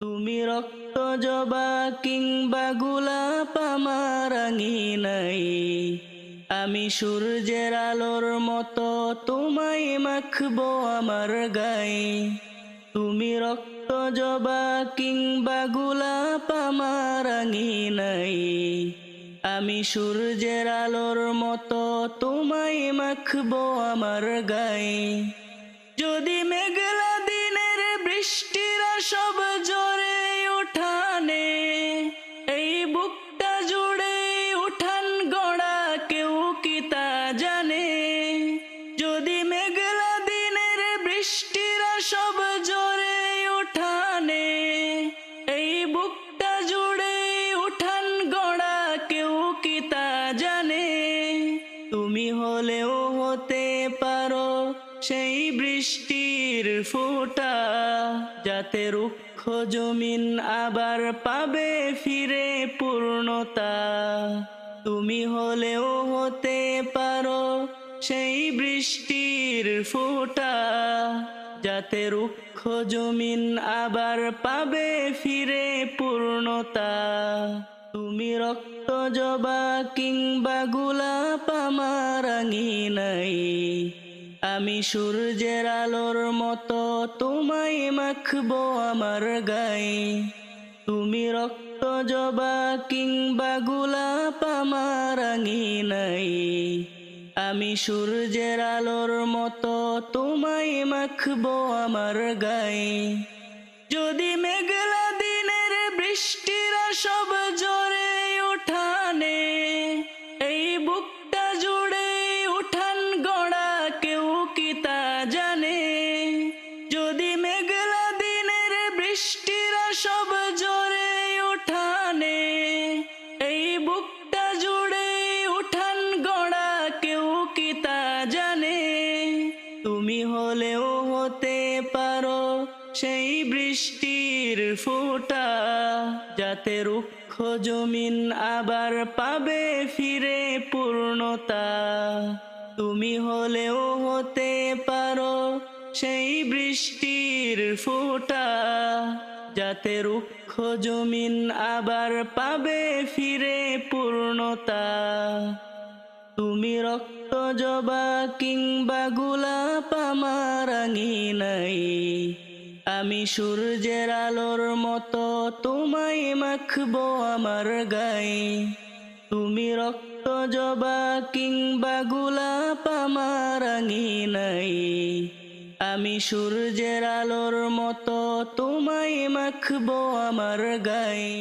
তুমি রক্ত জবা কিংবা গোলাপ আমার আঙিনায়, আমি সূর্যের আলোর মতো তোমায় মাখবো আমার গায়ে। তুমি রক্ত জবা কিংবা গোলাপ আমার আঙিনায়, আমি সূর্যের আলোর মতো তোমায় মাখবো আমার গায়ে। যদি মেঘলা দিনের বৃষ্টিরা সব জোরে উঠানে, এই বুকটা জুড়ে উঠান গড়া কেউ কি তা জানে। যদি মেঘলা দিনের বৃষ্টিরা সব জোরে উঠানে, এই বুকটা জুড়ে উঠান গড়া কেউ কি তা জানে। তুমি হলেও হতে পারো সেই বৃষ্টির ফোঁটা, যাতে রুক্ষ জমিন আবার পাবে ফিরে পূর্ণতা। তুমি হলেও হতে পারো সেই বৃষ্টির ফোঁটা, যাতে রুক্ষ জমিন আবার পাবে ফিরে পূর্ণতা। তুমি রক্ত জবা কিংবা গোলাপ আমার আঙিনায়, আমি সূর্যের আলোর মতো তোমায় মাখবো আমার গায়ে। তুমি রক্ত জবা কিংবা গোলাপ আমার আঙিনায়, আমি সূর্যের আলোর মতো তোমায় মাখবো আমার গায়ে। যদি মেঘলা দিনের বৃষ্টিরা সব জোরে উঠানে, এই বুকটা জুড়ে উঠান গড়া কেউ কি তা জানে। যদি মেঘলা দিনের বৃষ্টিরা সব জোরে উঠানে, এই বুকটা জুড়ে উঠান গড়া কেউ কি তা জানে। তুমি হলেও হতে পারো সেই বৃষ্টির ফোঁটা, যাতে রুক্ষ জমিন আবার পাবে ফিরে পূর্ণতা। তুমি হলেও হতে পারো সেই বৃষ্টির ফোঁটা, যাতে রুক্ষ জমিন আবার পাবে ফিরে পূর্ণতা। তুমি রক্ত জবা কিংবা গোলাপ আমার আঙিনায়, আমি সূর্যের আলোর মতো তোমায় মাখবো আমার গায়ে। তুমি রক্ত জবা কিংবা গোলাপ আমার আঙিনায়, আমি সূর্যের আলোর মতো তোমায় মাখবো আমার গায়ে।